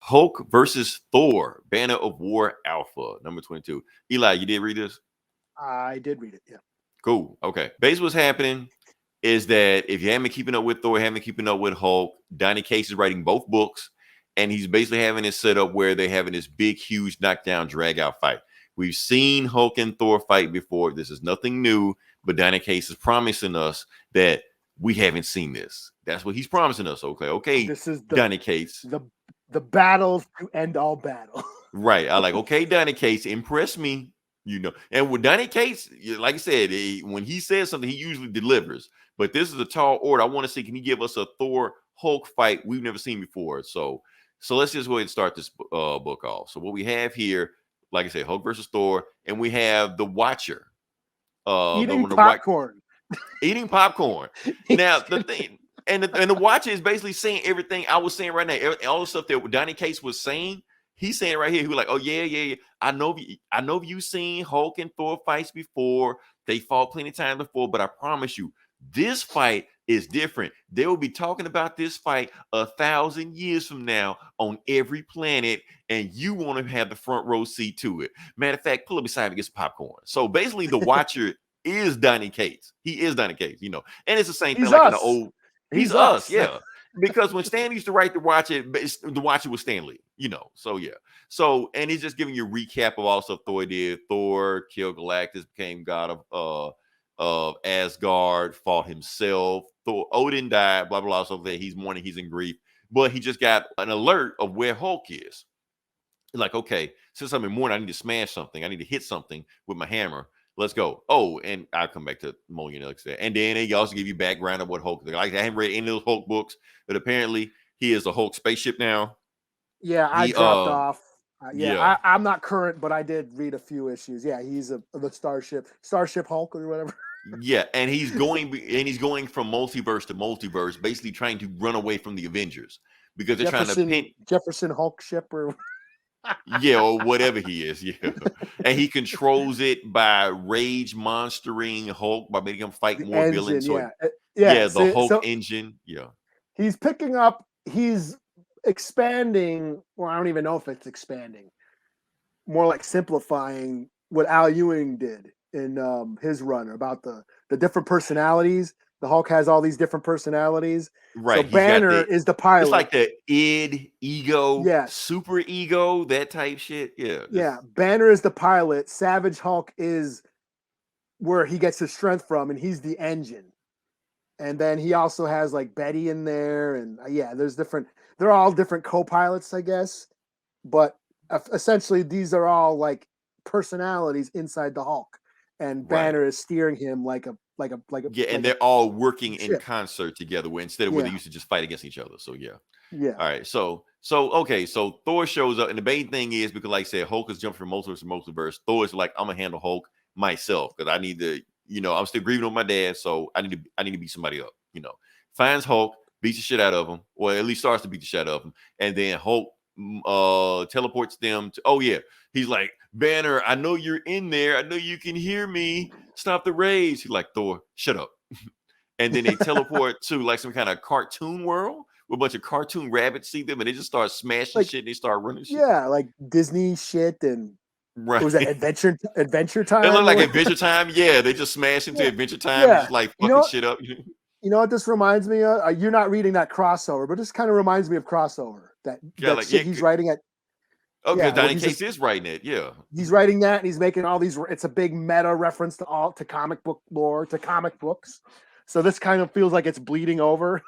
Hulk versus Thor, Banner of War Alpha, number 22. Eli, you did read this? I did read it. Yeah. Cool. Okay. Basically, what's happening is that if you haven't been keeping up with Thor, haven't been keeping up with Hulk, Donny Cates is writing both books, and he's basically having it set up where they're having this big, huge knockdown, drag out fight. We've seen Hulk and Thor fight before. This is nothing new, but Donny Cates is promising us that we haven't seen this. That's what he's promising us. Okay, This is Donny Cates. the battle to end all battle. Right. I like, okay, Donny Cates, impress me, And with Donny Cates, like I said, when he says something, he usually delivers. But this is a tall order. I want to see, can he give us a Thor Hulk fight we've never seen before? So let's just go ahead and start this book off. So what we have here, like I said, Hulk versus Thor, and we have the Watcher. Eating popcorn. Eating popcorn. Now, the thing, and the Watcher is basically saying everything I was saying right now. All the stuff that Donny Cates was saying, he's saying right here. He was like, "Oh yeah. I know you've seen Hulk and Thor fights before. They fought plenty of times before, but I promise you, this fight is different. They will be talking about this fight 1,000 years from now on every planet, and you want to have the front row seat to it. Matter of fact, pull up beside me and get some popcorn." So basically, the Watcher is Donny Cates. He is Donny Cates, and it's the same thing like in the old. He's us, yeah. Because when Stan used to write the Watcher was Stan Lee, So yeah. So, and he's just giving you a recap of all stuff Thor did. Thor killed Galactus, became god of Asgard, fought himself. Odin died, blah, blah, blah. So that he's mourning, he's in grief. But he just got an alert of where Hulk is. Like, okay, since I'm in mourning, I need to smash something. I need to hit something with my hammer. Let's go. Oh, and I'll come back to Mulligan next day. And then they also give you background of what Hulk is. Like, I haven't read any of those Hulk books, but apparently he is a Hulk spaceship now. Yeah, I dropped off. I'm not current, but I did read a few issues. Yeah, he's the Starship Hulk or whatever. Yeah, and he's going from multiverse to multiverse, basically trying to run away from the Avengers because they're trying to Jefferson Hulk ship or or whatever he is. Yeah, and he controls it by rage monstering Hulk by making him fight more engine, villains. So the Hulk engine. Yeah, he's expanding. Well, I don't even know if it's expanding. More like simplifying what Al Ewing did in his run about the different personalities. The Hulk has all these different personalities. Right. So Banner is the pilot. It's like the ego, super ego, that type shit. Yeah. Yeah. Banner is the pilot. Savage Hulk is where he gets his strength from, and he's the engine. And then he also has like Betty in there, and they're all different co-pilots, I guess. But essentially, these are all like personalities inside the Hulk, and Banner is steering him like a and they're all working in concert together. Instead of where they used to just fight against each other. So yeah. All right. So Thor shows up, and the main thing is because, like I said, Hulk has jumped from multiverse to multiverse. Thor is like, I'm gonna handle Hulk myself because I need to. I'm still grieving with my dad, so I need to beat somebody up. Finds Hulk, beats the shit out of him, or at least starts to beat the shit out of him, and then Hulk teleports them to. He's like, Banner, I know you're in there. I know you can hear me. Stop the rage. He's like, Thor, shut up. And then they teleport to like some kind of cartoon world where a bunch of cartoon rabbits see them, and they just start smashing shit. And they start running shit. Yeah, like Disney shit and. Right. Was that Adventure Time? It looked like Adventure Time. Yeah, they just smash into Adventure Time and just like fucking shit up. You know what this reminds me of? You're not reading that crossover, but this kind of reminds me of crossover. That shit he's writing at. Okay, Donny Cates is writing it. Yeah, he's writing that, and he's making all these. It's a big meta reference to comic book lore, to comic books. So this kind of feels like it's bleeding over.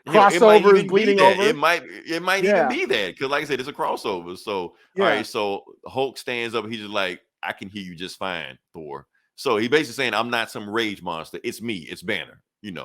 Crossover is bleeding over. It might even be that because, like I said, it's a crossover. So all right, so Hulk stands up. He's just like, I can hear you just fine, Thor. So he basically saying, I'm not some rage monster. It's me. It's Banner. And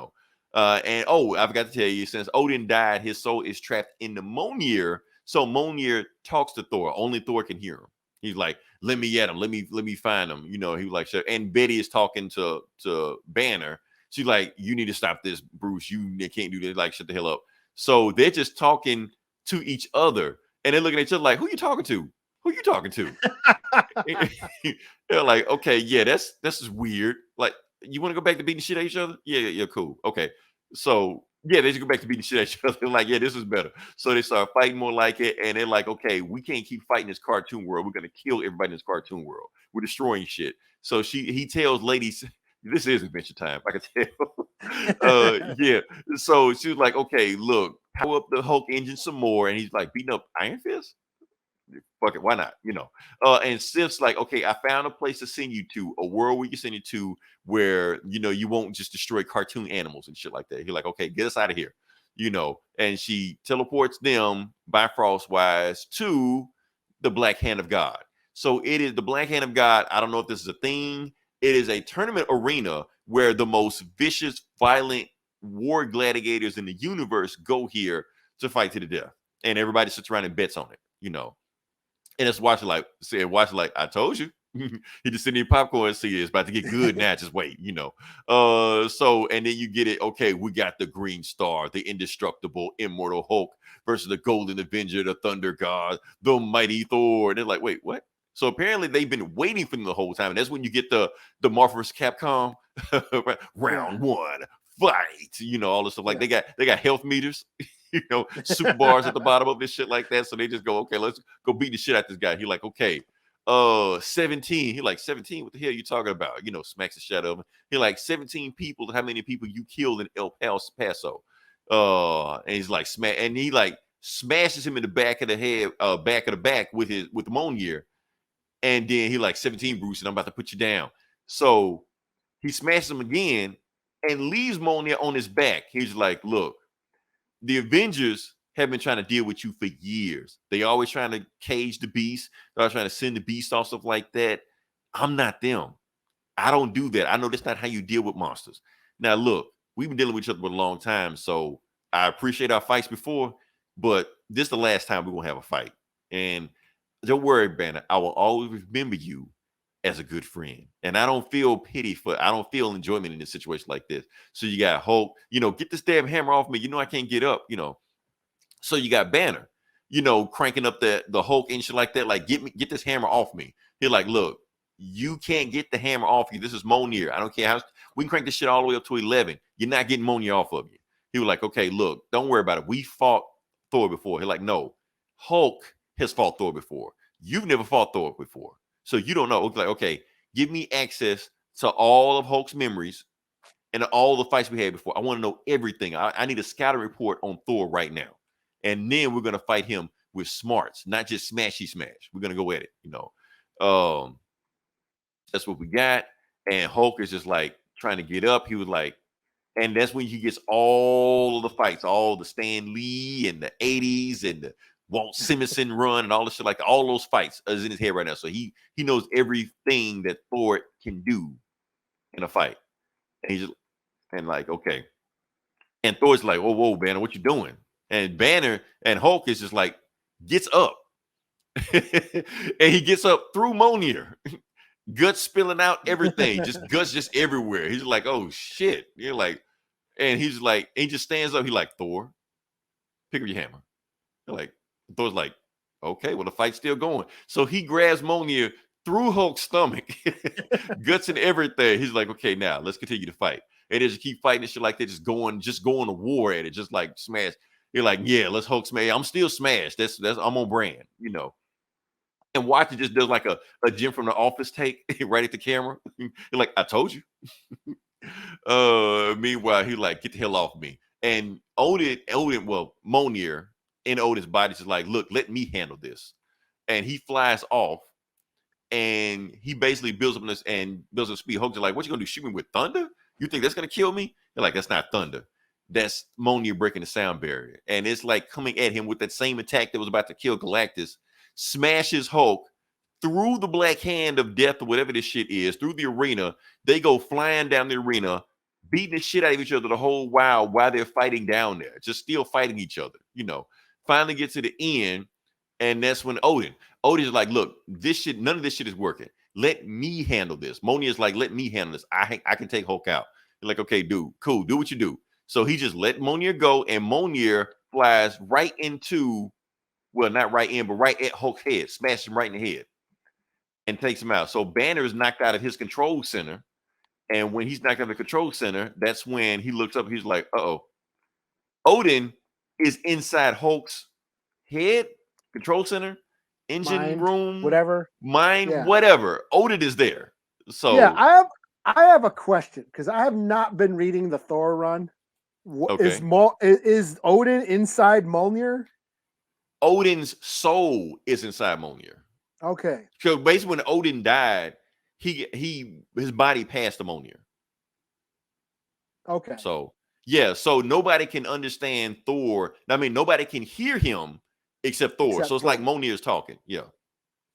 I forgot to tell you, since Odin died, his soul is trapped in the Mjolnir. So Mjolnir talks to Thor. Only Thor can hear him. He's like, let me at him. Let me find him. He was like, sure. And Betty is talking to Banner. She's like, you need to stop this, Bruce. You can't do this. Like, shut the hell up. So they're just talking to each other. And they're looking at each other like, who you talking to? Who you talking to? They're like, okay, yeah, this is weird. Like, you want to go back to beating shit at each other? Yeah, cool. Okay. So Yeah, they just go back to beating shit at each other. Like, yeah, this is better. So they start fighting more like it, and they're like, okay, we can't keep fighting this cartoon world. We're gonna kill everybody in this cartoon world. We're destroying shit. So he tells ladies, this is Adventure Time. I can tell. Yeah. So she was like, okay, look, power up the Hulk engine some more, and he's like beating up Iron Fist. Fuck it, why not? And Sif's like, okay, I found a place to send you to, a world we can send you to where you won't just destroy cartoon animals and shit like that. He's like, okay, get us out of here. And she teleports them Bifrost wise to the Black Hand of God. So it is the Black Hand of God. I don't know if this is a thing. It is a tournament arena where the most vicious, violent war gladiators in the universe go here to fight to the death. And everybody sits around and bets on it. And it's watching like, I told you. He just sitting in popcorn and see it's about to get good now. Just wait. So and then you get it. Okay, we got the Green Star, the indestructible, immortal Hulk versus the Golden Avenger, the Thunder God, the mighty Thor. And they're like, wait, what? So apparently they've been waiting for them the whole time. And that's when you get the Marvel vs. Capcom round one fight. All this stuff. Like they got health meters. Super bars at the bottom of this shit like that. So they just go, okay, let's go beat the shit out this guy. He like, okay, 17. He like, 17. What the hell are you talking about? Smacks the shit out of him. He like, 17 people. How many people you killed in El Paso? And he's like, and he like smashes him in the back of the head, back of the back with the Monier. And then he like, 17, Bruce, and I'm about to put you down. So he smashes him again and leaves Monier on his back. He's like, look, the Avengers have been trying to deal with you for years. They always trying to cage the beast. They're always trying to send the beast off, stuff like that. I'm not them. I don't do that. I know that's not how you deal with monsters. Now, look, we've been dealing with each other for a long time, so I appreciate our fights before, but this is the last time we're going to have a fight. And don't worry, Banner. I will always remember you as a good friend. And I don't feel I don't feel enjoyment in a situation like this. So you got Hulk, get this damn hammer off me. I can't get up. So you got Banner, cranking up the Hulk and shit like that. Like, get this hammer off me. He's like, look, you can't get the hammer off you. This is Monier. I don't care how we can crank this shit all the way up to 11. You're not getting Monier off of you. He was like, okay, look, don't worry about it. We fought Thor before. He's like, no, Hulk has fought Thor before. You've never fought Thor before. So you don't know. It's like, okay, give me access to all of Hulk's memories and all the fights we had before. I want to know everything. I need a scouting report on Thor right now. And then we're going to fight him with smarts, not just smashy smash. We're going to go at it. That's what we got. And Hulk is just like trying to get up. He was like, and that's when he gets all of the fights, all the Stan Lee and the 80s and the Walt Simonson run and all this shit, like all those fights is in his head right now. So he knows everything that Thor can do in a fight. And he's just, and like, okay. And Thor's like, whoa, Banner, what you doing? And Banner and Hulk is just like, gets up. And he gets up through Monier. Guts spilling out everything. Just guts just everywhere. He's like, oh shit. You're like, and he's like, he just stands up. He's like, Thor, pick up your hammer. They're like, Thor's like, okay, well, the fight's still going. So he grabs Monier through Hulk's stomach, guts and everything. He's like, okay, now let's continue to fight. And as you keep fighting and shit like that, just going to war at it, just like smash. You're like, yeah, let's Hulk smash. I'm still smashed. That's I'm on brand. And Watcher just does like a Jim from the Office take right at the camera. You're like, I told you. Meanwhile, he like, get the hell off me. And Monier in Odin's body is like, look, let me handle this. And he flies off and he basically builds up speed. Hulk's like, what you gonna do? Shoot me with thunder? You think that's gonna kill me? They're like, that's not thunder. That's Monier breaking the sound barrier. And it's like coming at him with that same attack that was about to kill Galactus, smashes Hulk through the Black Hand of Death or whatever this shit is, through the arena. They go flying down the arena, beating the shit out of each other the whole while they're fighting down there, just still fighting each other. Finally get to the end, and that's when Odin's like, look, none of this shit is working. Let me handle this. Monier is like, let me handle this. I can take Hulk out. You're like, okay, dude, cool, do what you do. So he just let Monier go, and Monier flies right into, well, not right in, but right at Hulk's head, smashes him right in the head and takes him out. So Banner is knocked out of his control center. And when he's knocked out of the control center, that's when he looks up. He's like, uh-oh. Odin is inside Hulk's head, control center, engine Mind, room, whatever. mind, Yeah. whatever. Odin is there. Yeah, So I have a question because I have not been reading the Thor run. okay. Is Odin inside Mjolnir? Odin's soul is inside Mjolnir. Okay. So basically, when Odin died, his body passed to Mjolnir. Okay. So yeah, so nobody can understand Thor. I mean, nobody can hear him except Thor. So Except it's like Thor. Mjolnir is talking. Yeah.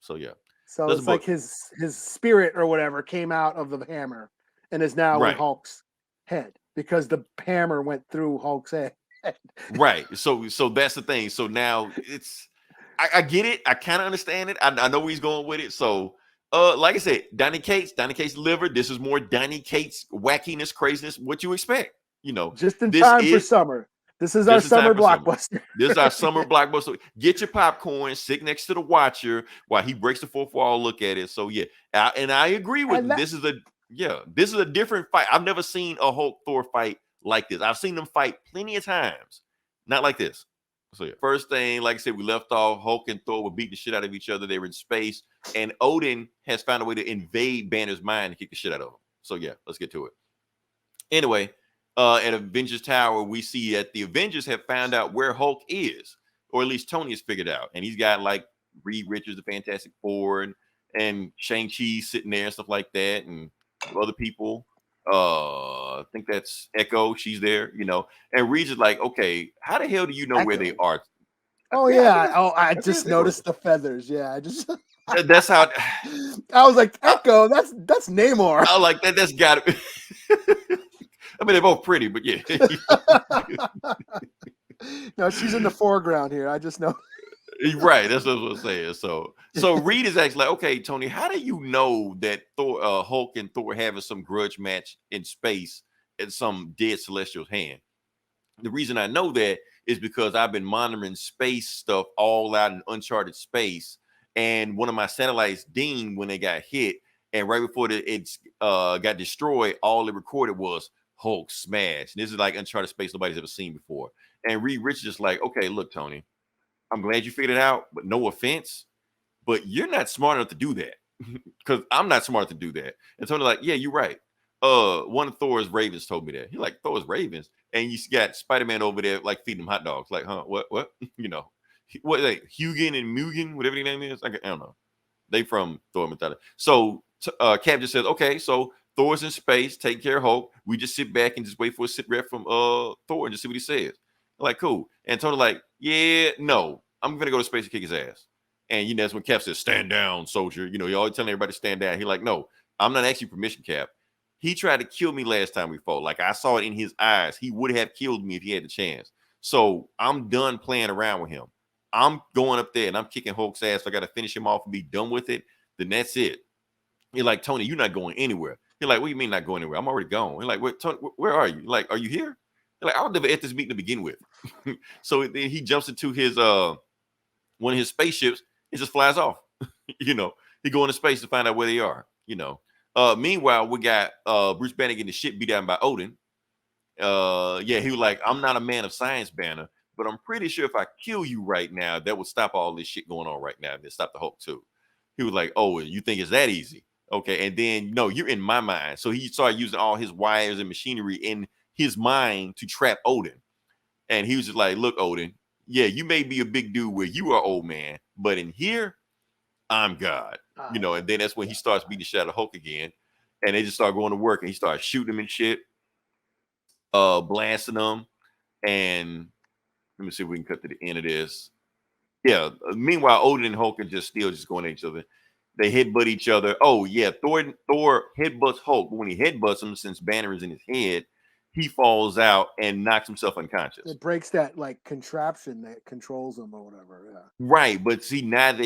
So yeah, So that's a it's like book. his spirit or whatever came out of the hammer and is now in Right. Hulk's head because the hammer went through Hulk's head. Right. So that's the thing. So now I get it. I kind of understand it. I know where he's going with it. So like I said, Donny Cates liver. This is more Donny Cates wackiness, craziness, what you expect. Just in This time for is summer. This is our just in time summer for summer. blockbuster. This is our summer blockbuster. Get your popcorn, sit next to the watcher while he breaks the fourth wall, look at it. So yeah, and I agree with And him. that This is a different fight. I've never seen a Hulk Thor fight like this. I've seen them fight plenty of times, not like this. So yeah, first thing, like I said, we left off. Hulk and Thor were beating the shit out of each other. They were in space, and Odin has found a way to invade Banner's mind and kick the shit out of him. So yeah, let's get to it. Anyway, at Avengers Tower, we see that the Avengers have found out where Hulk is, or at least Tony has figured out, and he's got like Reed Richards, the Fantastic Four, and Shang-Chi sitting there and stuff like that, and other people. I think that's Echo. She's there, and Reed's is like, okay, how the hell do you know where they Echo. are? Oh Yeah, yeah. Oh, I I think just that's Echo. noticed the feathers. Yeah, I just That's how. I was like, I, Echo, that's Namor. I like that. That's got to. I mean, they're both pretty, but yeah. No, she's in the foreground here. I just know. Right, that's what I'm saying. So Reed is actually like, okay, Tony, how do you know that Hulk and Thor having some grudge match in space at some dead celestial's hand? The reason I know that is because I've been monitoring space stuff all out in uncharted space, and one of my satellites dinged when they got hit, and right before it got destroyed, all it recorded was Hulk smash. And this is like uncharted space nobody's ever seen before. And Reed Richards is like, okay, look, Tony, I'm glad you figured it out, but no offense, but you're not smart enough to do that because I'm not smart enough to do that. And Tony's like, yeah, you're right. One of Thor's ravens told me that. He's like, Thor's ravens, and you got Spider-Man over there like feeding them hot dogs. Like, huh? What? What? Like Hugin and Mugen, whatever their name is. I don't know. They from Thor mythology. So Cap just says, okay, so Thor's in space, take care of Hulk. We just sit back and just wait for a sit rep from Thor and just see what he says. Like, cool. And Tony like, yeah, no, I'm gonna go to space and kick his ass. And that's when Cap says, stand down, soldier. He always telling everybody to stand down. He like, no, I'm not asking permission, Cap. He tried to kill me last time we fought. Like, I saw it in his eyes. He would have killed me if he had the chance. So I'm done playing around with him. I'm going up there and I'm kicking Hulk's ass. If I got to finish him off and be done with it, then that's it. You're like, Tony, you're not going anywhere. You're like, what do you mean not going anywhere? I'm already gone. You're like, what, Tony, where are you? Like, are you here? You're like, I was never at this meeting to begin with. So then he jumps into his one of his spaceships and just flies off. He go into space to find out where they are. Meanwhile, we got Bruce Banner getting the shit beat down by Odin. Yeah, he was like, I'm not a man of science, Banner, but I'm pretty sure if I kill you right now, that would stop all this shit going on right now. And stop the Hulk too. He was like, oh, you think it's that easy? Okay, and then no, you're in my mind. So he started using all his wires and machinery in his mind to trap Odin. And he was just like, look, Odin, yeah, you may be a big dude where you are old man, but in here, I'm God. And then that's when he starts beating the shit out of Hulk again. And they just start going to work and he starts shooting him and shit, blasting them. And let me see if we can cut to the end of this. Yeah. Meanwhile, Odin and Hulk are just still just going at each other. They headbutt each other. Oh, yeah. Thor headbutts Hulk. But when he headbutts him, since Banner is in his head, he falls out and knocks himself unconscious. It breaks that like contraption that controls him or whatever. Yeah. Right. But see, now that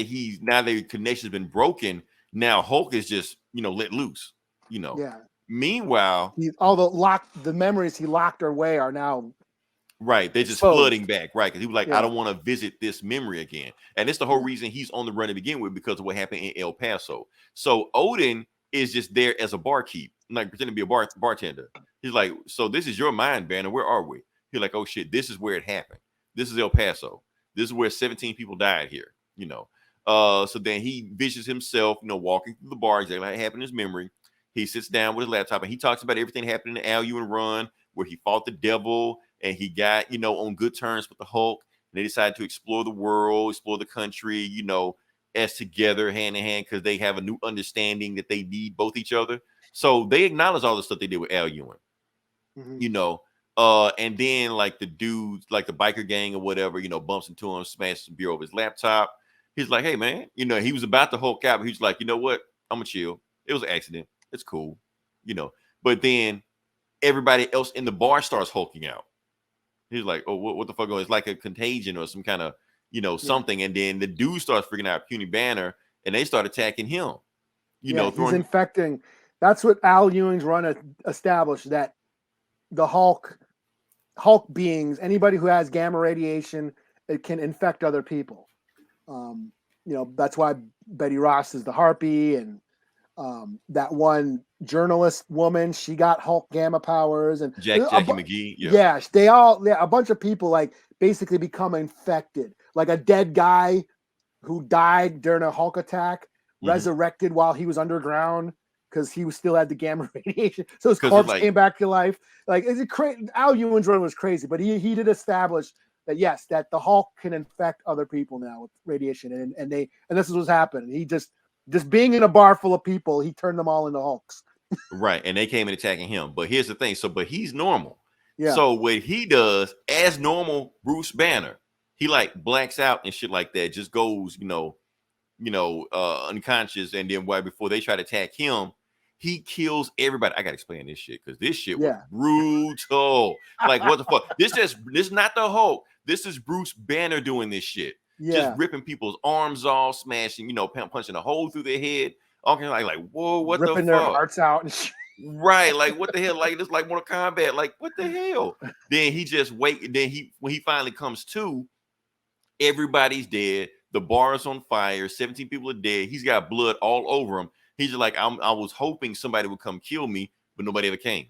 the connection's been broken, now Hulk is just, let loose. Yeah. Meanwhile, all the memories he locked away are now right. They're just exposed. flooding back. Right. Because he was like, I don't want to visit this memory again. And it's the whole reason he's on the run to begin with, because of what happened in El Paso. So Odin is just there as a barkeep, like pretending to be a bartender. He's like, so this is your mind, Banner. Where are we? He's like, oh shit, this is where it happened. This is El Paso. This is where 17 people died here. So then he visions himself, walking through the bar, exactly like it happened in his memory. He sits down with his laptop and he talks about everything that happened in the Al Ewing run, where he fought the devil and he got, on good terms with the Hulk. And they decided to explore the world, explore the country, as together, hand in hand, because they have a new understanding that they need both each other. So they acknowledge all the stuff they did with Al Ewing, and then like the dudes, like the biker gang or whatever, bumps into him, smashes some beer over his laptop. He's like, hey man, he was about to Hulk out, but he's like, you know what? I'm gonna chill. It was an accident. It's cool, But then everybody else in the bar starts hulking out. He's like, oh, what the fuck? It's like a contagion or some kind of, something. And then the dude starts freaking out, Puny Banner, and they start attacking him. He's infecting. That's what Al Ewing's run established, that the Hulk beings, anybody who has gamma radiation, it can infect other people. That's why Betty Ross is the Harpy, and that one journalist woman, she got Hulk gamma powers, and Jackie McGee. Yeah, a bunch of people like basically become infected. Like a dead guy who died during a Hulk attack, resurrected while he was underground because he still had the gamma radiation. So his corpse came back to life. Like, is it crazy? Al Ewing's run was crazy, but he did establish that yes, that the Hulk can infect other people now with radiation, and this is what's happening. He just being in a bar full of people, he turned them all into Hulks. Right, and they came in attacking him. But here's the thing. But he's normal. Yeah. So what he does as normal Bruce Banner, he like blacks out and shit like that, just goes, unconscious, and then right before they try to attack him, he kills everybody. I gotta explain this shit because this shit was brutal. Like, what the fuck? This is not the Hulk. This is Bruce Banner doing this shit. Just ripping people's arms off, smashing, punching a hole through their head. Okay, like, whoa, what ripping the fuck? Ripping their hearts out and shit. Right, like what the hell? Like this, like Mortal Kombat. Like what the hell? Then he just wait. Then when he finally comes to, everybody's dead. The bar is on fire. 17 people are dead. He's got blood all over him. He's just like, I was hoping somebody would come kill me, but nobody ever came.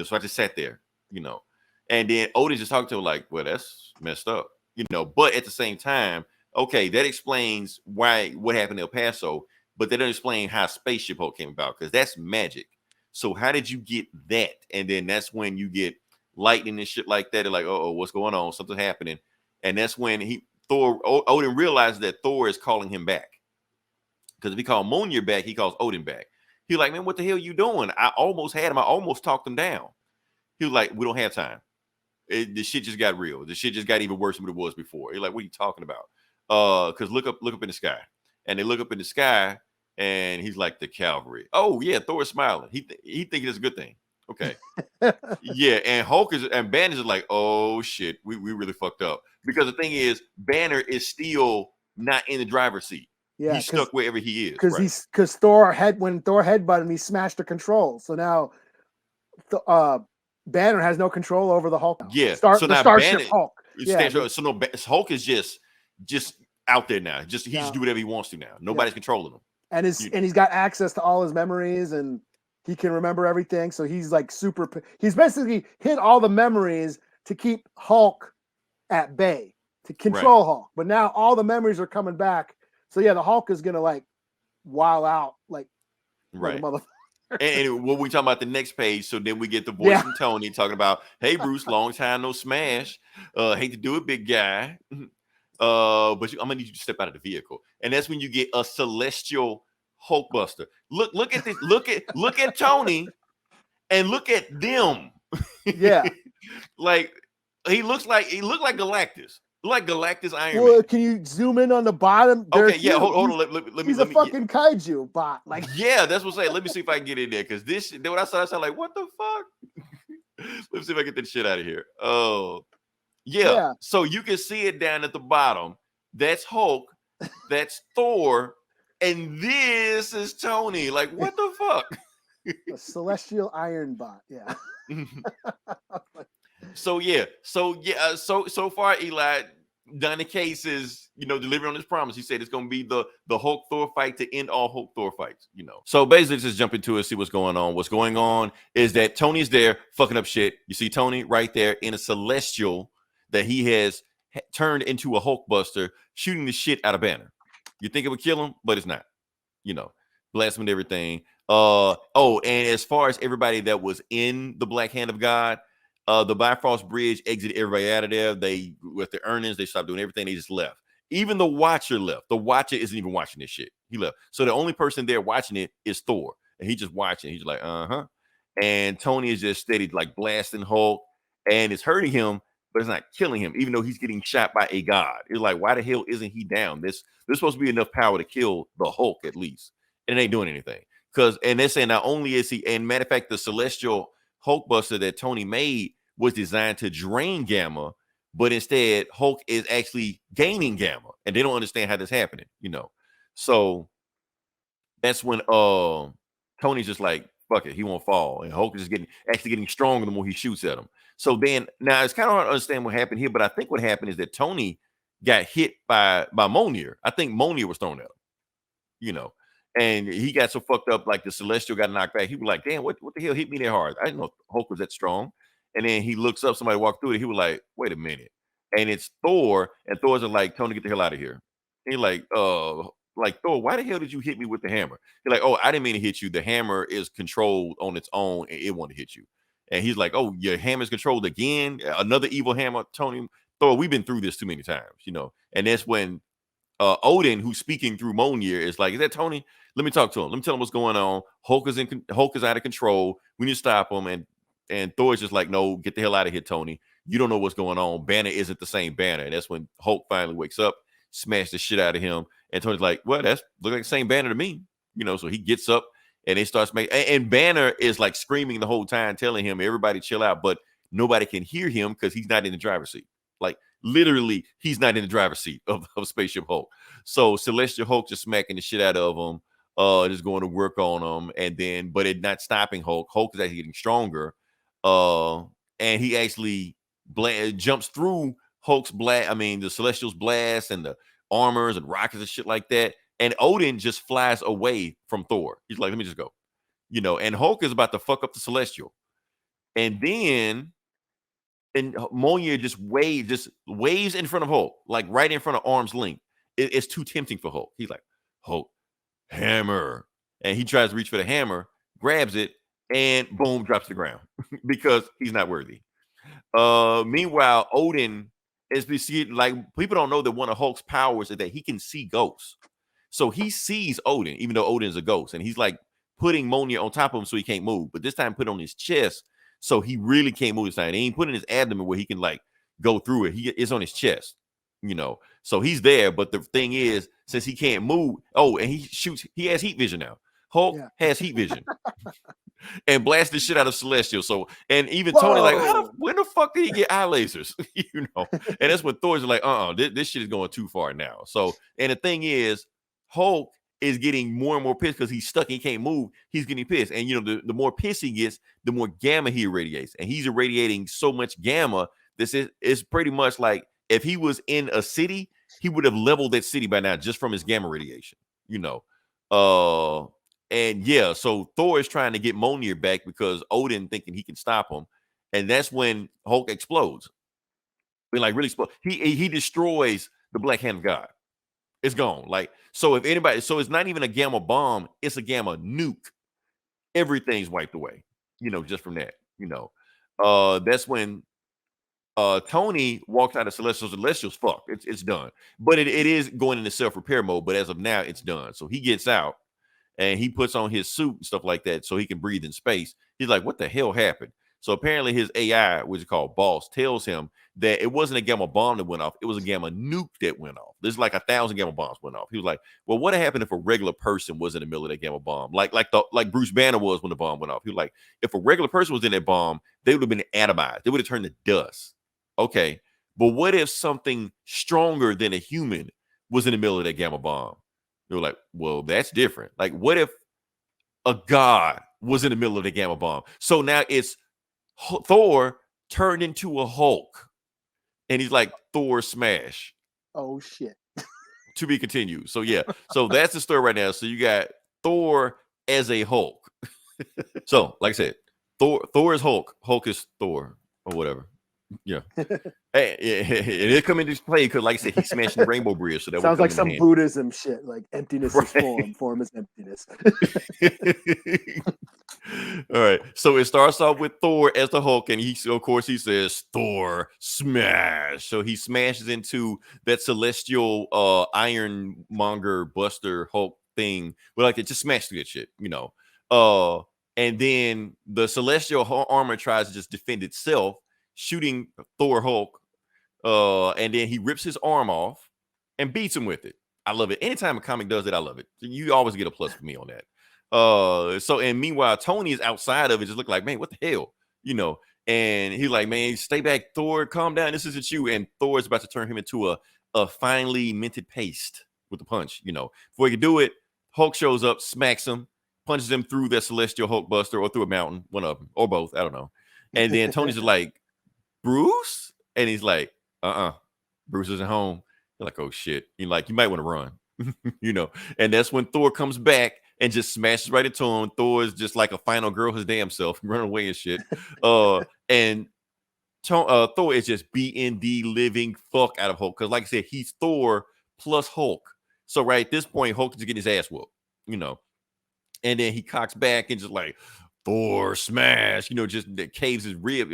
So I just sat there. And then Odin's just talking to him like, well, that's messed up. But at the same time, okay, that explains what happened in El Paso, but that doesn't explain how Spaceship Hulk came about, because that's magic. So how did you get that? And then that's when you get lightning and shit like that. They're like, oh, what's going on? Something's happening. And that's when Odin realizes that Thor is calling him back. Because if he called Mjolnir back, he calls Odin back. He's like, man, what the hell are you doing? I almost had him. I almost talked him down. He was like, we don't have time. The shit just got real. The shit just got even worse than what it was before. He's like, what are you talking about? Because look up in the sky. And they look up in the sky, and he's like, the cavalry. Oh yeah, Thor is smiling. He thinking it's a good thing. Okay. Yeah, and and Banner is like, oh shit, we really fucked up. Because the thing is, Banner is still not in the driver's seat. Yeah, he's stuck wherever he is. Because when Thor headbutted him, he smashed the control. So now Banner has no control over the Hulk. Yeah. So now Starship Hulk. So no, Hulk is just out there now. He just do whatever he wants to now. Nobody's controlling him. And he's got access to all his memories, and he can remember everything. So he's like he's basically hid all the memories to keep Hulk at bay, to control Hulk. But now all the memories are coming back. So yeah, the Hulk is gonna like wild out like motherfucker. And what we talking about the next page, so then we get the voice from Tony talking about, hey Bruce, long time no smash. Hate to do it, big guy. But I'm gonna need you to step out of the vehicle. And that's when you get a celestial Hulkbuster. Look at this, look at Tony and look at them. Yeah. Like he looked like Galactus. Like Galactus Iron Man. Man. Can you zoom in on the bottom? Okay, yeah, hold on. Let me. He's a fucking kaiju bot. Like, yeah, that's what I'm saying. Let me see if I can get in there, because this. Then when I saw, like, what the fuck? Let me see if I get that shit out of here. Oh, yeah. So you can see it down at the bottom. That's Hulk. That's Thor, and this is Tony. Like, what the fuck? A celestial iron bot. Yeah. So far, Eli, Johnny Case is, delivering on his promise. He said it's going to be the Hulk Thor fight to end all Hulk Thor fights. So basically, just jump into it, see what's going on. What's going on is that Tony's there fucking up shit. You see Tony right there in a celestial that he has turned into a Hulk Buster, shooting the shit out of Banner. You think it would kill him, but it's not. Blast him and everything. And as far as everybody that was in the Black Hand of God, the Bifrost Bridge exited everybody out of there. They, with their earnings, they stopped doing everything. They just left. Even the Watcher left. The Watcher isn't even watching this shit. He left. So the only person there watching it is Thor. And he just watching. He's like, uh-huh. And Tony is just steady, like blasting Hulk. And it's hurting him, but it's not killing him, even though he's getting shot by a god. It's like, why the hell isn't he down? There's supposed to be enough power to kill the Hulk at least. And it ain't doing anything. And they're saying not only is he, and matter of fact, the celestial Hulkbuster that Tony made was designed to drain gamma, but instead Hulk is actually gaining gamma, and they don't understand how that's happening. So that's when Tony's just like, fuck it, he won't fall, and Hulk is just actually getting stronger the more he shoots at him. So then now it's kind of hard to understand what happened here, but I think what happened is that Tony got hit by Mjolnir. I think Mjolnir was thrown at him. And he got so fucked up, like the Celestial got knocked back. He was like, damn, what the hell hit me that hard? I didn't know Hulk was that strong. And then he looks up, somebody walked through it. He was like, wait a minute. And it's Thor. And Thor's like, Tony, get the hell out of here. And he's like, Thor, why the hell did you hit me with the hammer? He's like, oh, I didn't mean to hit you. The hammer is controlled on its own, and it wanted to hit you. And he's like, oh, your hammer's controlled again? Another evil hammer? Tony, Thor, we've been through this too many times, And that's when Odin, who's speaking through Mjolnir, is like, is that Tony? Let me talk to him. Let me tell him what's going on. Hulk is out of control. We need to stop him. And Thor's just like, no, get the hell out of here, Tony. You don't know what's going on. Banner isn't the same Banner. And that's when Hulk finally wakes up, smashes the shit out of him. And Tony's like, well, that's look like the same Banner to me. So he gets up and they start making, and Banner is like screaming the whole time, telling him, everybody chill out, but nobody can hear him because he's not in the driver's seat. Like literally, he's not in the driver's seat of Spaceship Hulk. So Celestial Hulk just smacking the shit out of him, just going to work on him, and then, but it not stopping Hulk. Hulk is actually getting stronger, and he actually jumps through Hulk's blast. I mean, the Celestial's blast and the armors and rockets and shit like that. And Odin just flies away from Thor. He's like, let me just go, And Hulk is about to fuck up the Celestial, and then. And Mjolnir just waves in front of Hulk, like right in front of arm's length. It's too tempting for Hulk. He's like, Hulk, hammer. And he tries to reach for the hammer, grabs it, and boom, drops to the ground because he's not worthy. Meanwhile, Odin is like, people don't know that one of Hulk's powers is that he can see ghosts. So he sees Odin, even though Odin is a ghost, and he's like putting Mjolnir on top of him so he can't move. But this time, put it on his chest. So he really can't move this time. He ain't put in his abdomen where he can like go through it. It's on his chest, So he's there. But the thing is, since he can't move, and he has heat vision now. Hulk has heat vision and blasts the shit out of Celestial. So, and even Tony like, when the fuck did he get eye lasers? And that's when Thor's like, this shit is going too far now. So, and the thing is, Hulk is getting more and more pissed because he's stuck and he can't move. He's getting pissed. And, the more pissed he gets, the more gamma he irradiates. And he's irradiating so much gamma. It's pretty much like if he was in a city, he would have leveled that city by now just from his gamma radiation, And yeah, so Thor is trying to get Mjolnir back because Odin thinking he can stop him. And that's when Hulk explodes. Like really explode. He destroys the Black Hand of God. It's gone. Like, so if anybody, so it's not even a gamma bomb, it's a gamma nuke. Everything's wiped away, just from that, that's when Tony walks out of Celestial's fucked. It's done. But it is going into self-repair mode, but as of now, it's done. So he gets out and he puts on his suit and stuff like that so he can breathe in space. He's like, what the hell happened? So apparently his AI, which is called Boss, tells him that it wasn't a gamma bomb that went off. It was a gamma nuke that went off. There's like 1,000 gamma bombs went off. He was like, well, what happened if a regular person was in the middle of that gamma bomb? Like Bruce Banner was when the bomb went off. He was like, if a regular person was in that bomb, they would have been atomized. They would have turned to dust. Okay. But what if something stronger than a human was in the middle of that gamma bomb? They were like, well, that's different. Like, what if a god was in the middle of the gamma bomb? So now it's Thor turned into a Hulk. And he's like, Thor smash. Oh shit. To be continued. So yeah, so that's the story right now. So you got Thor as a Hulk. So like I said, Thor is Hulk. Hulk is Thor or whatever. Yeah. Hey, it did come into play because, like I said, he's smashing the Rainbow Bridge, so that would Sounds come like in some handy. Buddhism shit. Like emptiness is Right. form is emptiness. All right. So it starts off with Thor as the Hulk, and of course, he says Thor smash. So he smashes into that celestial ironmonger buster Hulk thing. But like it just smashed through that shit, you know. And then the celestial armor tries to just defend itself, shooting Thor Hulk. And then he rips his arm off and beats him with it. I love it. Anytime a comic does it, I love it. You always get a plus for me on that. So and meanwhile, Tony is outside of it, just look like, man, what the hell, you know? And he's like, man, stay back, Thor, calm down. This isn't you. And Thor is about to turn him into a finely minted paste with the punch, you know. Before he can do it, Hulk shows up, smacks him, punches him through that celestial Hulk buster or through a mountain, one of them, or both, I don't know. And then Tony's just like, Bruce? And he's like, Bruce isn't home. You're like, oh shit. You're like, you might want to run. You know, and that's when Thor comes back and just smashes right into him. Thor is just like a final girl, his damn self, running away and shit. And Thor is just beating the living fuck out of Hulk. Because, like I said, he's Thor plus Hulk. So, right at this point, Hulk is getting his ass whooped, you know. And then he cocks back and just like, Thor smash, you know, just caves his rib,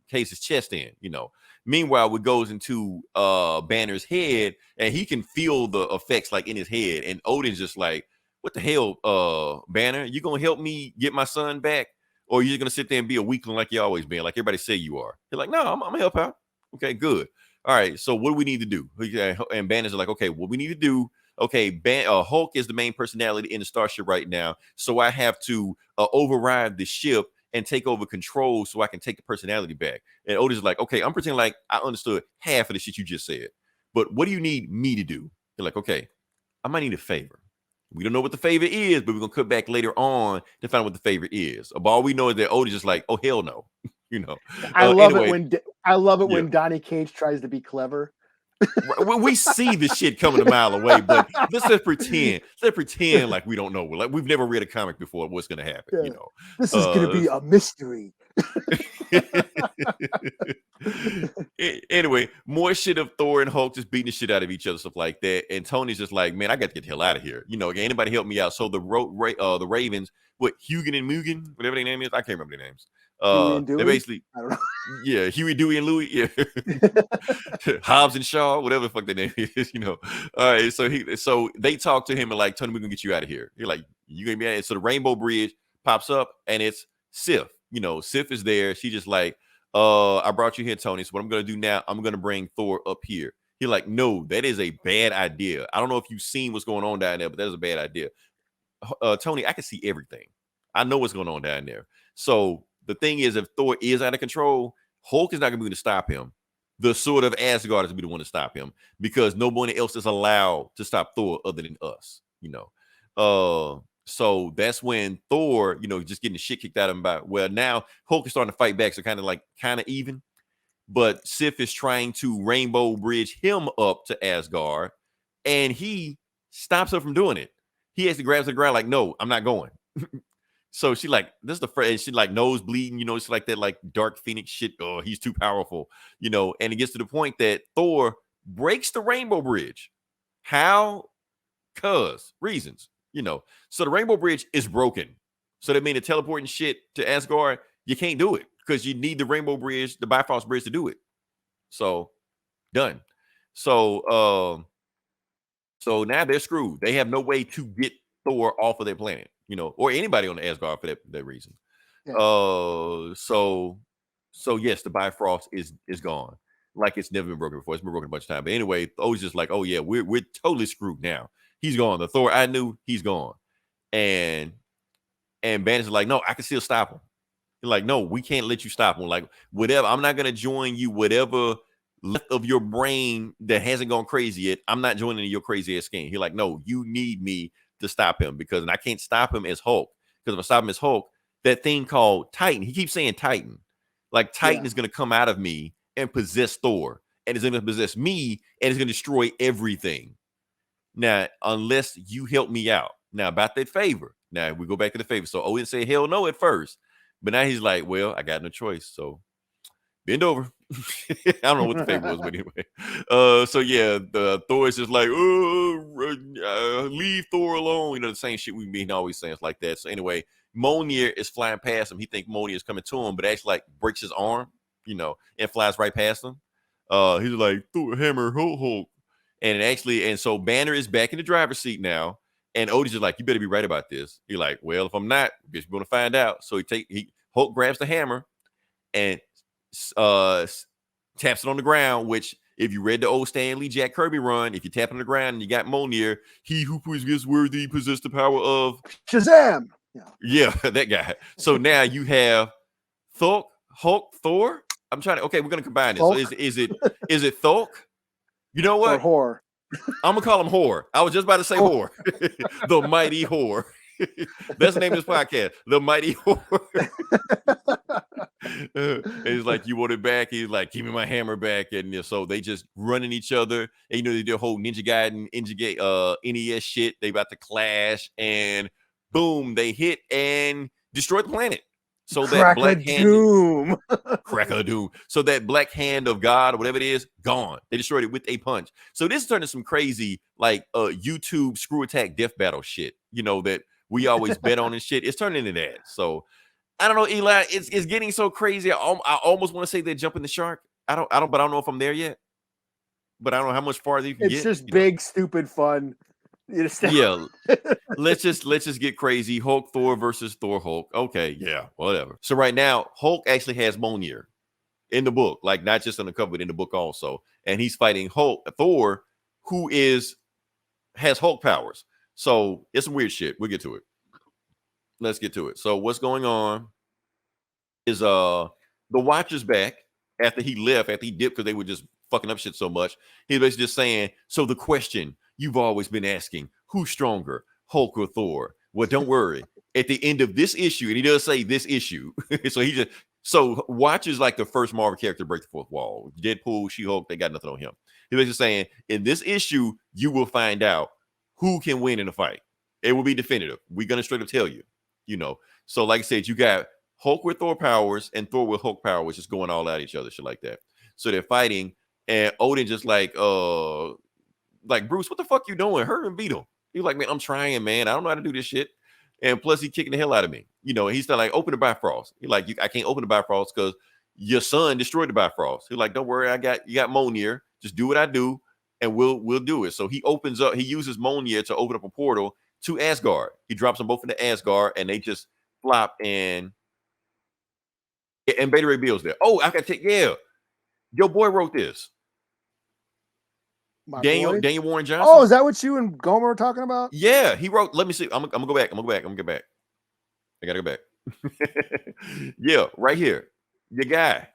caves his chest in, you know. Meanwhile, it goes into Banner's head, and he can feel the effects like in his head. And Odin's just like, "What the hell, Banner? You gonna help me get my son back, or you gonna sit there and be a weakling like you always been, like everybody say you are?" They're like, "No, I'm gonna help out." Okay, good. All right. So what do we need to do? And Banner's like, "Okay, what we need to do." Okay, Hulk is the main personality in the starship right now, so I have to override the ship and take over control so I can take the personality back. And Otis is like, okay, I'm pretending like I understood half of the shit you just said. But what do you need me to do? They're like, okay, I might need a favor. We don't know what the favor is, but we're gonna cut back later on to find out what the favor is. But all we know is that Otis is like, oh hell no, you know. Anyway, I love it yeah, when Donny Cage tries to be clever. we see the shit coming a mile away, but let's just pretend. Let's pretend like we don't know. Like we've never read a comic before. What's gonna happen? Yeah. You know. This is gonna be a mystery. Anyway, more shit of Thor and Hulk just beating the shit out of each other, stuff like that. And Tony's just like, man, I got to get the hell out of here. You know, anybody help me out? So the Ravens, what Hugan and Mugen, whatever their name is, I can't remember their names. Huey and They Dewey? basically, I don't know. yeah, Huey, Dewey, and Louie, yeah, Hobbs and Shaw, whatever the fuck their name is, you know. All right, so they talk to him and like, Tony, we're gonna get you out of here. You're like, you gonna be out of here. So the Rainbow Bridge pops up and it's Sif. You know, Sif is there. She just like, I brought you here, Tony. So what I'm gonna do now, I'm gonna bring Thor up here. He's like, no, that is a bad idea. I don't know if you've seen what's going on down there, but that is a bad idea. Tony, I can see everything. I know what's going on down there. So the thing is, if Thor is out of control, Hulk is not gonna be able to stop him. The Sword of Asgard is gonna be the one to stop him because nobody else is allowed to stop Thor other than us, you know. So that's when Thor, you know, just getting the shit kicked out of him by, well, now Hulk is starting to fight back, so kind of even. But Sif is trying to Rainbow Bridge him up to Asgard, and he stops her from doing it. He actually grabs the ground like, no, I'm not going. So she like, this is the first, and she like nose bleeding, you know, it's like that like Dark Phoenix shit. Oh, he's too powerful, you know. And it gets to the point that Thor breaks the Rainbow Bridge. How? Cause reasons, you know. So the Rainbow Bridge is broken. So that means the teleporting shit to Asgard, you can't do it because you need the Rainbow Bridge, the Bifrost Bridge to do it. So done. So so now they're screwed. They have no way to get Thor off of their planet, you know, or anybody on the Asgard for that reason. Yeah. So yes, the Bifrost is gone. Like it's never been broken before. It's been broken a bunch of times. But anyway, O's just like, oh yeah, we're totally screwed now. He's gone. The Thor I knew, he's gone. And Banner's like, no, I can still stop him. He's like, no, we can't let you stop him. Like, whatever, I'm not gonna join you, whatever left of your brain that hasn't gone crazy yet. I'm not joining your crazy ass scheme. He's like, no, you need me to stop him because I can't stop him as Hulk. Because if I stop him as Hulk, that thing called Titan, he keeps saying Titan. Like Titan is gonna come out of me and possess Thor. and it's going to possess me, and it's going to destroy everything. Now, unless you help me out. Now, about that favor. Now, we go back to the favor. So Odin said hell no at first. But now he's like, well, I got no choice. So bend over. I don't know what the favor was, but anyway. So yeah, the Thor is just like, leave Thor alone. You know, the same shit we've been always saying. It's like that. So anyway, Mjolnir is flying past him. He think Mjolnir is coming to him, but actually like breaks his arm, you know, and flies right past him. He's like, Thor, hammer, Hulk. And so Banner is back in the driver's seat now. And Odin's just like, you better be right about this. You're like, well, if I'm not, guess we're gonna find out. So Hulk grabs the hammer and taps it on the ground, which if you read the old Stan Lee Jack Kirby run, if you tap it on the ground and you got Mjolnir, he who is worthy possesses the power of Shazam. Yeah, that guy. So now you have Hulk, Thor. I'm trying to. Okay, we're gonna combine it. So is it Thor? You know what? Or I'm gonna call him Whore. I was just about to say Whore. The Mighty Whore. That's the name of this podcast. The Mighty Whore. And he's like, you want it back? He's like, give me my hammer back. And so they just running each other. And you know, they do a whole Ninja Gaiden, NES shit. They about to clash, and boom, they hit and destroy the planet. So that black hand, crack of doom. So that black hand of God or whatever it is, gone. They destroyed it with a punch. So this is turning some crazy like YouTube screw attack death battle shit. You know that we always bet on and shit. It's turning into that. So I don't know, Eli. It's getting so crazy. I almost want to say they're jumping the shark. I don't. But I don't know if I'm there yet. But I don't know how much farther you can get. It's just big, stupid fun. Yeah, let's just get crazy. Hulk Thor versus Thor Hulk. Okay, yeah, whatever. So right now, Hulk actually has Mjolnir in the book, like not just on the cover, but in the book also, and he's fighting Thor, who has Hulk powers. So it's some weird shit. We'll get to it. Let's get to it. So what's going on is the Watcher's back after he left, after he dipped because they were just fucking up shit so much. He's basically just saying, so the question you've always been asking, who's stronger, Hulk or Thor? Well, don't worry. At the end of this issue, and he does say this issue, so Watch is like the first Marvel character to break the fourth wall. Deadpool, She-Hulk, they got nothing on him. He's basically saying, in this issue, you will find out who can win in a fight. It will be definitive. We're gonna straight up tell you, you know. So, like I said, you got Hulk with Thor powers and Thor with Hulk powers, just going all at each other, shit like that. So they're fighting, and Odin just like Bruce, what the fuck you doing? Hurt and beat him. He's like, man, I'm trying, man. I don't know how to do this shit. And plus, he's kicking the hell out of me. You know, he's still like, open the Bifrost. He's like, I can't open the Bifrost because your son destroyed the Bifrost. He's like, don't worry, you got Mjolnir. Just do what I do, and we'll do it. So he uses Mjolnir to open up a portal to Asgard. He drops them both into Asgard, and they just flop. And Beta Ray Bill's there. Oh, I got to your boy wrote this. Daniel Warren Johnson. Oh, is that what you and Gomer were talking about? Yeah, he wrote. Let me see. I'm gonna go back. I'm gonna get back. I gotta go back. Yeah, right here. Your guy.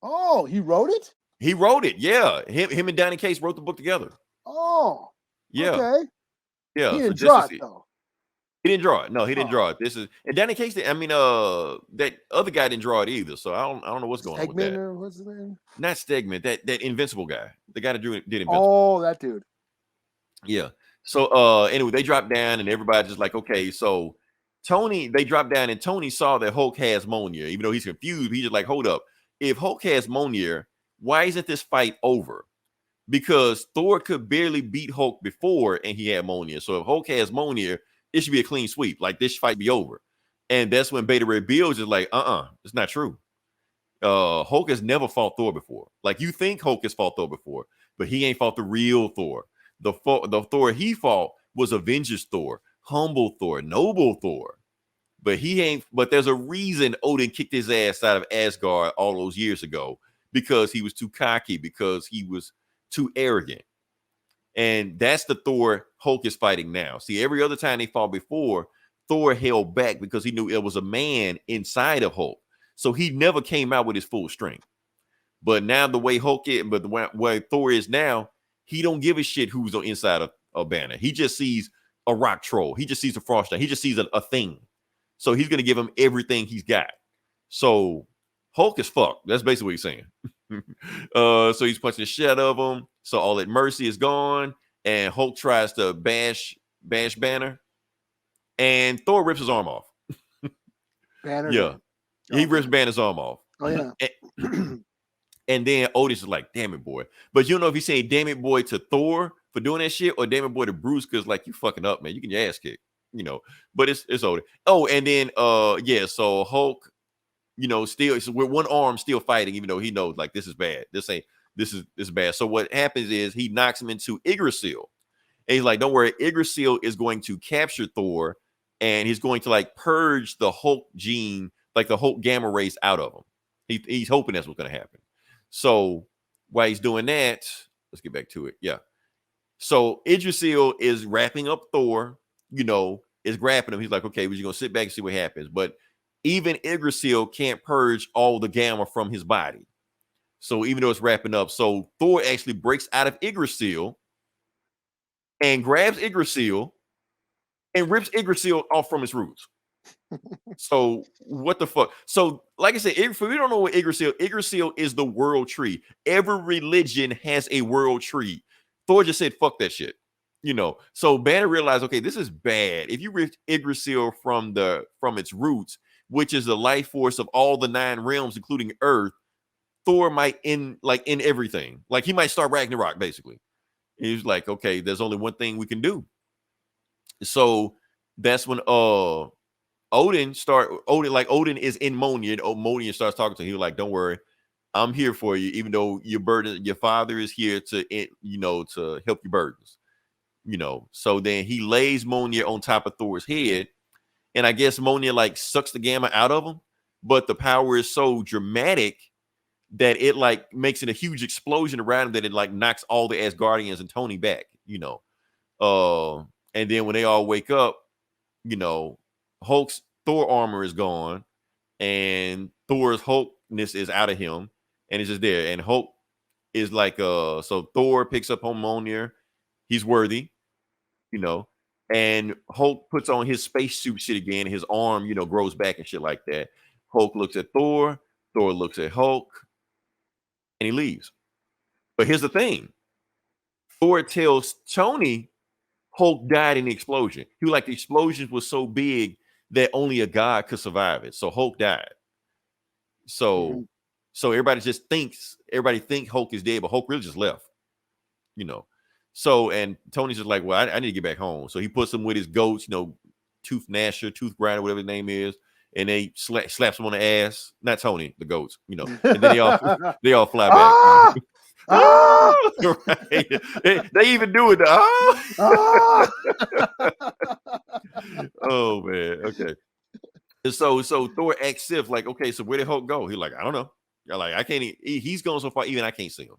Oh, he wrote it? He wrote it. Yeah, him and Donny Cates wrote the book together. Oh, yeah. Okay. Yeah, he didn't draw it though. He didn't draw it. No, he didn't draw it. And Donny Cates. That other guy didn't draw it either. So I don't know what's going on with that. Or what's his name? Not Stegman. That Invincible guy. The guy that did Invincible. Oh, that dude. Yeah. So anyway, they dropped down and everybody's just like, okay. So they dropped down and Tony saw that Hulk has Mjolnir. Even though he's confused, he's just like, hold up. If Hulk has Mjolnir, why isn't this fight over? Because Thor could barely beat Hulk before and he had Mjolnir. So if Hulk has Mjolnir, it should be a clean sweep. Like this fight be over. And that's when Beta Ray Bill is just like, it's not true. Hulk has never fought Thor before. Like you think Hulk has fought Thor before, but he ain't fought the real Thor. The Thor he fought was Avengers Thor, humble Thor, noble Thor. But he ain't. But there's a reason Odin kicked his ass out of Asgard all those years ago, because he was too cocky, because he was too arrogant. And that's the Thor Hulk is fighting now. See, every other time they fought before, Thor held back because he knew it was a man inside of Hulk. So he never came out with his full strength. But now the way Hulk is, but the way Thor is now, he don't give a shit who's on inside of Banner. He just sees a rock troll. He just sees a frost giant. He just sees a thing. So he's going to give him everything he's got. So Hulk is fucked. That's basically what he's saying. So he's punching the shit out of him. So all that mercy is gone, and Hulk tries to bash Banner, and Thor rips his arm off. Banner's Yeah, arm. he Okay. rips Banner's arm off. Oh yeah. And then Otis is like, damn it, boy. But you don't know if he's saying damn it, boy, to Thor for doing that shit, or damn it, boy, to Bruce, because like you fucking up, man. You get your ass kicked, you know. But it's Otis. Oh, and then yeah, so Hulk, you know, still so with one arm still fighting, even though he knows like this is bad. This is bad. So what happens is he knocks him into Yggdrasil. And he's like, don't worry, Yggdrasil is going to capture Thor, and he's going to like purge the Hulk gene, like the Hulk gamma rays out of him. He's hoping that's what's going to happen. So while he's doing that, let's get back to it. Yeah. So Yggdrasil is wrapping up Thor, you know, is grabbing him. He's like, okay, we're just going to sit back and see what happens. But even Yggdrasil can't purge all the gamma from his body. So even though it's wrapping up, so Thor actually breaks out of Yggdrasil and grabs Yggdrasil and rips Yggdrasil off from its roots. So what the fuck? So like I said, if we don't know what Yggdrasil is the world tree. Every religion has a world tree. Thor just said, fuck that shit. You know, so Banner realized, okay, this is bad. If you rip Yggdrasil from its roots, which is the life force of all the 9 realms, including Earth, Thor might end everything. Like he might start Ragnarok, basically. He's like, okay, there's only one thing we can do. So that's when Odin is in Mjolnir, and Mjolnir starts talking to him. He was like, don't worry, I'm here for you, even though your father is here to to help your burdens. You know, so then he lays Mjolnir on top of Thor's head, and I guess Mjolnir like sucks the gamma out of him, but the power is so dramatic that it like makes it a huge explosion around him that it like knocks all the Asgardians and Tony back, you know. And then when they all wake up, you know, Hulk's Thor armor is gone, and Thor's Hulkness is out of him, and it's just there. And Hulk is like, so Thor picks up on Mjolnir, he's worthy, you know, and Hulk puts on his spacesuit shit again, his arm, you know, grows back and shit like that. Hulk looks at Thor looks at Hulk, and he leaves. But here's the thing: Thor tells Tony Hulk died in the explosion. He was like, the explosion was so big that only a god could survive it. So Hulk died. So so everybody think Hulk is dead, but Hulk really just left, you know. So and Tony's just like, well, I need to get back home. So he puts him with his goats, you know, Tooth Gnasher, Tooth Grinder, whatever his name is, and they slaps him on the ass. Not Tony, the goats, you know. And then they all fly back. Ah! You know? Ah! Right. They even do it. Oh man. Okay. And so Thor asks Sif, like, okay, so where did Hulk go? He's like, I don't know. You're like, I can't. He's gone so far, even I can't see him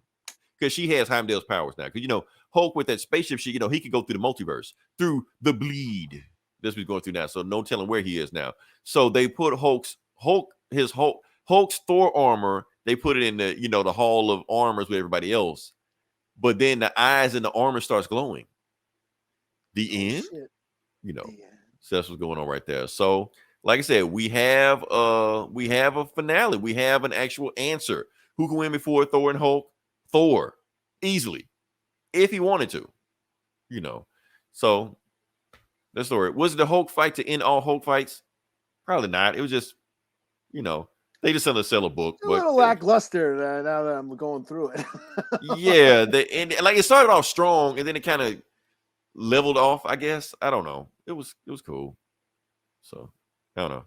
because she has Heimdall's powers now. Because you know, Hulk with that spaceship shit, you know, he could go through the multiverse through the bleed. That's what he's going through now. So no telling where he is now. So they put Hulk's Thor armor. They put it in the the hall of armors with everybody else. But then the eyes and the armor starts glowing. The end, shit. you know. Yeah. So that's what's going on right there. So, like I said, we have a finale. We have an actual answer. Who can win before Thor and Hulk? Thor, easily, if he wanted to, you know. So that's the story. Was it the Hulk fight to end all Hulk fights? Probably not. It was just, you know, they just sell a book, It's a but little lackluster now that I'm going through it. yeah, and like it started off strong, and then it kind of leveled off. I guess I don't know. It was cool. So I don't know.